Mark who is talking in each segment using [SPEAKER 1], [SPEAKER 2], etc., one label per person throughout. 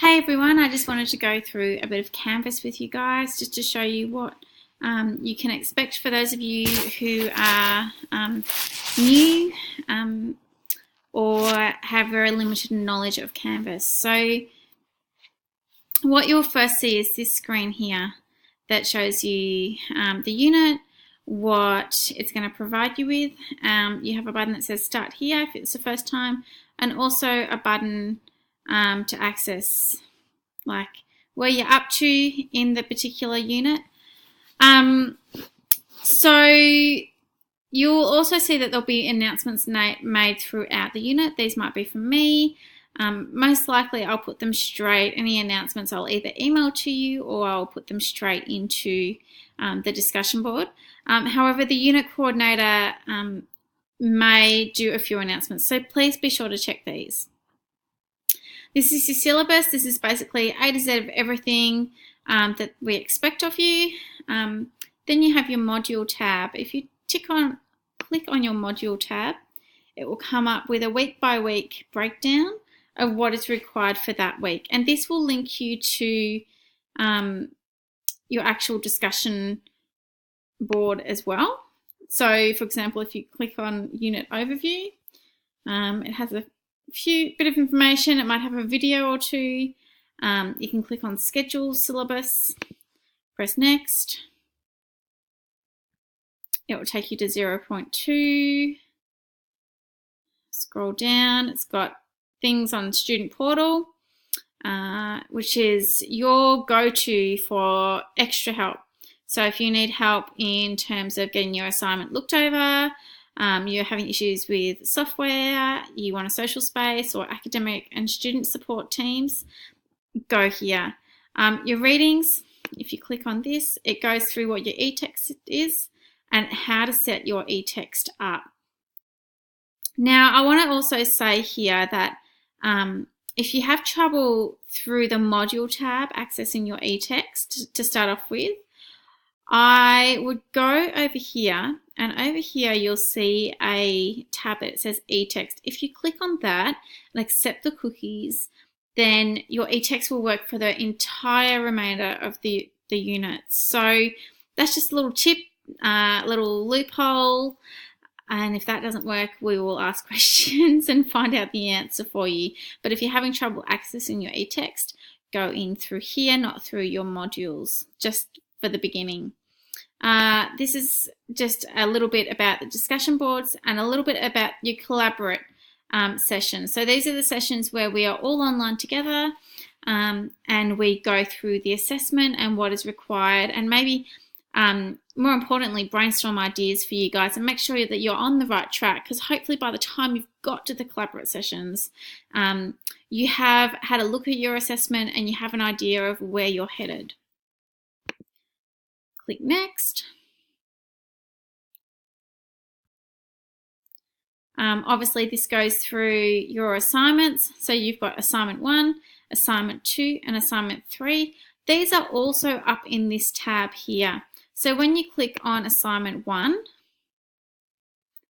[SPEAKER 1] Hey everyone, I just wanted to go through a bit of Canvas with you guys just to show you what you can expect for those of you who are new or have very limited knowledge of Canvas. So what you'll first see is this screen here that shows you the unit, what it's going to provide you with. You have a button that says Start Here if it's the first time, and also a button to access like where you're up to in the particular unit. So you'll also see that there'll be announcements made throughout the unit. These might be from me. Most likely I'll put them straight, any announcements I'll either email to you or I'll put them straight into the discussion board. However, the unit coordinator may do a few announcements, so please be sure to check these. This is your syllabus. This is basically A to Z of everything that we expect of you. Then you have your module tab. If you click on your module tab, it will come up with a week by week breakdown of what is required for that week. And this will link you to your actual discussion board as well. So for example, if you click on unit overview, it has a bit of information. It might have a video or two. You can click on schedule syllabus, press next. It will take you to 0.2. Scroll down. It's got things on student portal, which is your go-to for extra help. So if you need help in terms of getting your assignment looked over, you're having issues with software, you want a social space or academic and student support teams, go here. Your readings, if you click on this, it goes through what your eText is and how to set your eText up. Now, I want to also say here that if you have trouble through the module tab accessing your eText to start off with, I would go over here, and over here you'll see a tab that says eText. If you click on that and accept the cookies, then your eText will work for the entire remainder of the unit. So that's just a little tip, little loophole. And if that doesn't work, we will ask questions and find out the answer for you. But if you're having trouble accessing your eText, go in through here, not through your modules, just for the beginning. This is just a little bit about the discussion boards and a little bit about your collaborate sessions. So these are the sessions where we are all online together and we go through the assessment and what is required, and maybe more importantly, brainstorm ideas for you guys and make sure that you're on the right track, because hopefully by the time you've got to the collaborate sessions, you have had a look at your assessment and you have an idea of where you're headed. Click next. Obviously this goes through your assignments. So you've got assignment 1, assignment 2 and assignment 3. These are also up in this tab here. So when you click on assignment 1,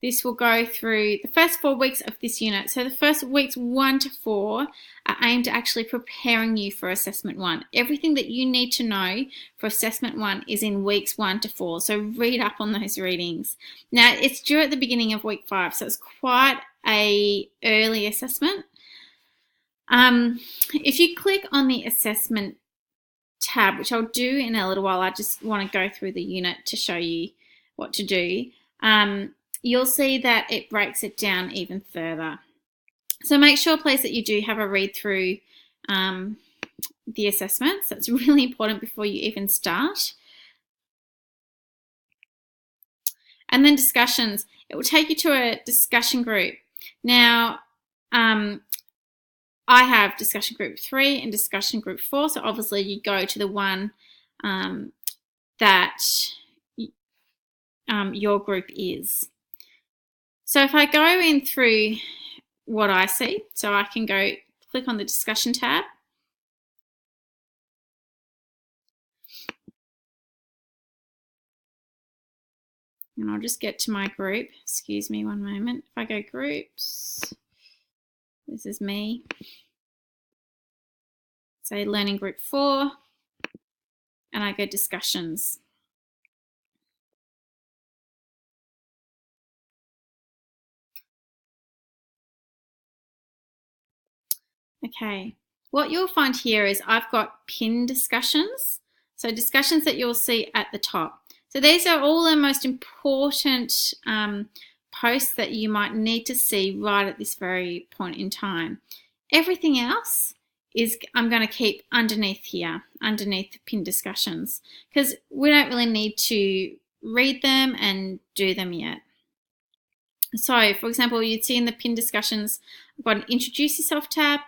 [SPEAKER 1] this will go through the first 4 weeks of this unit. So the first weeks 1 to 4 are aimed at actually preparing you for assessment 1. Everything that you need to know for assessment 1 is in weeks 1 to 4. So read up on those readings. Now it's due at the beginning of week 5, so it's quite a early assessment. If you click on the assessment tab, which I'll do in a little while, I just want to go through the unit to show you what to do. You'll see that it breaks it down even further. So make sure, please, that you do have a read through the assessments. That's really important before you even start. And then discussions. It will take you to a discussion group. Now, I have discussion group 3 and discussion group 4. So obviously you go to the one that your group is. So if I go in through what I see, so I can go click on the discussion tab. And I'll just get to my group. Excuse me one moment. If I go groups, this is me. say learning group 4, and I go discussions. Okay, what you'll find here is I've got pinned discussions. So discussions that you'll see at the top. So these are all the most important posts that you might need to see right at this very point in time. Everything else is I'm going to keep underneath here, underneath pinned discussions, because we don't really need to read them and do them yet. So, for example, you'd see in the pinned discussions, I've got an introduce yourself tab,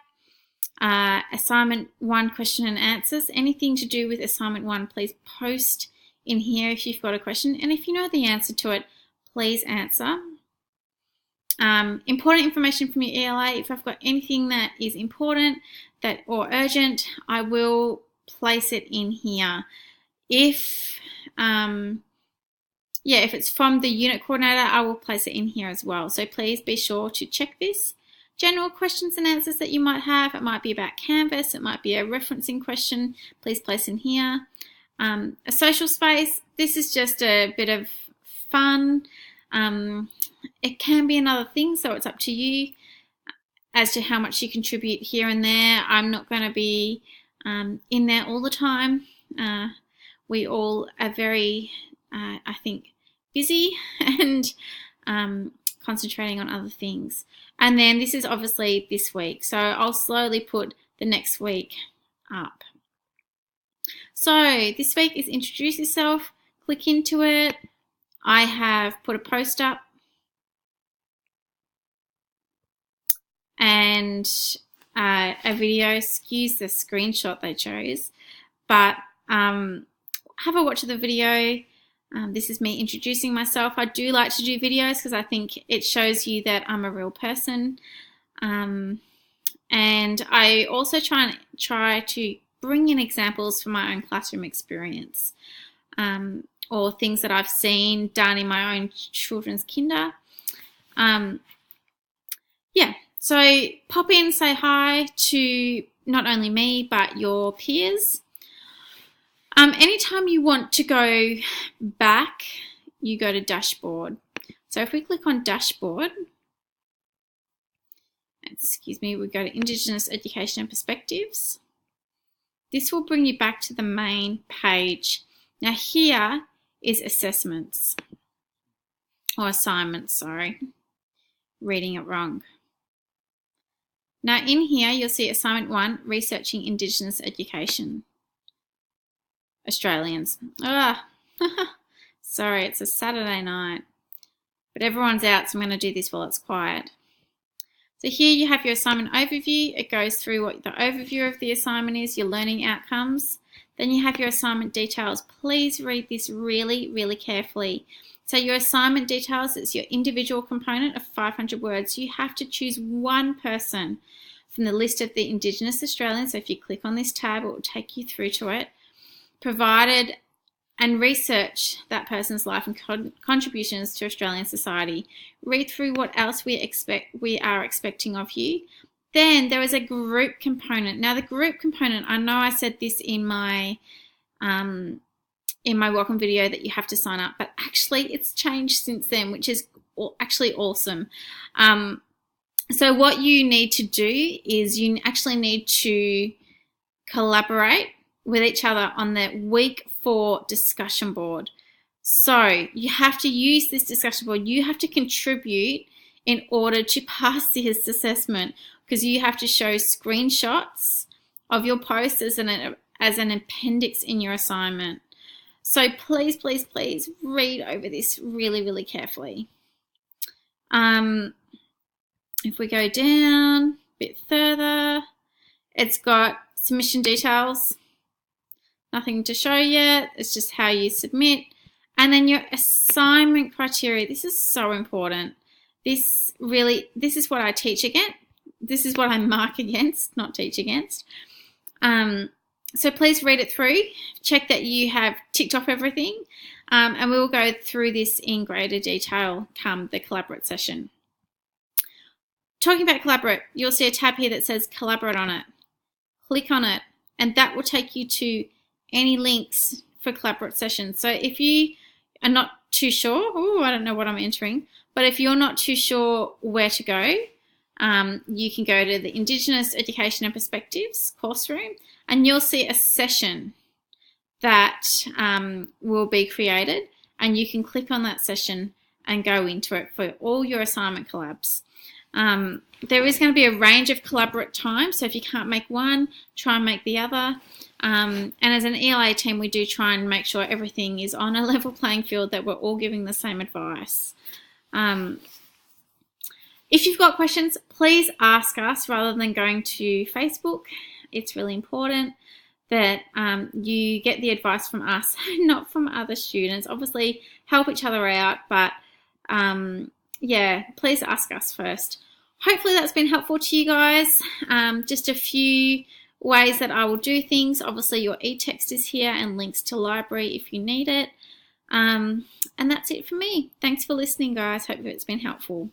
[SPEAKER 1] assignment 1 question and answers. Anything to do with assignment 1, please post in here if you've got a question, and if you know the answer to it, please answer. Important information from your ELA. If I've got anything that is important or urgent, I will place it in here. If it's from the unit coordinator, I will place it in here as well. So please be sure to check this. General questions and answers that you might have. It might be about Canvas. It might be a referencing question. Please place in here. A social space. This is just a bit of fun. It can be another thing, so it's up to you as to how much you contribute here and there. I'm not going to be in there all the time. We all are very, I think, busy and concentrating on other things. And then this is obviously this week, so I'll slowly put the next week up. So this week is introduce yourself. Click into it. I have put a post up and a video. Excuse the screenshot they chose, but have a watch of the video. This is me introducing myself. I do like to do videos because I think it shows you that I'm a real person. And I also try to bring in examples from my own classroom experience, or things that I've seen done in my own children's kinder. So pop in, say hi to not only me, but your peers. Anytime you want to go back, you go to dashboard. So if we click on dashboard, we go to Indigenous Education and Perspectives. This will bring you back to the main page. Now here is assessments, or assignments, sorry. Reading it wrong. Now in here, you'll see assignment 1, researching Indigenous education. Australians. Sorry, it's a Saturday night, but everyone's out, so I'm going to do this while it's quiet. So here you have your assignment overview. It goes through what the overview of the assignment is, your learning outcomes. Then you have your assignment details. Please read this really, really carefully. So your assignment details is your individual component of 500 words. You have to choose one person from the list of the Indigenous Australians. So if you click on this tab, it will take you through to it. Provided and research that person's life and contributions to Australian society. Read through what else we are expecting of you. Then there is a group component. Now the group component, I know I said this in my welcome video that you have to sign up, but actually it's changed since then, which is actually awesome. So what you need to do is you actually need to collaborate with each other on the week 4 discussion board. So you have to use this discussion board. You have to contribute in order to pass this assessment, because you have to show screenshots of your posts as an appendix in your assignment. So please, please, please read over this really, really carefully. If we go down a bit further, it's got submission details. Nothing to show yet. It's just how you submit. And then your assignment criteria. This is so important. This is what I teach against. This is what I mark against, not teach against. So please read it through. Check that you have ticked off everything. And we'll go through this in greater detail come the Collaborate session. Talking about Collaborate, you'll see a tab here that says Collaborate on it. Click on it. and that will take you to any links for collaborate sessions. So if you are not too sure, I don't know what I'm entering, but if you're not too sure where to go, you can go to the Indigenous Education and Perspectives course room, and you'll see a session that will be created, and you can click on that session and go into it for all your assignment collabs. There is going to be a range of collaborate times, so if you can't make one, try and make the other. And as an ELA team, we do try and make sure everything is on a level playing field, that we're all giving the same advice. If you've got questions, please ask us rather than going to Facebook. It's really important that you get the advice from us, not from other students. Obviously, help each other out, but yeah, please ask us first. Hopefully that's been helpful to you guys. Just a few ways that I will do things. Obviously, your e-text is here and links to library if you need it. And that's it for me. Thanks for listening, guys. Hope it's been helpful.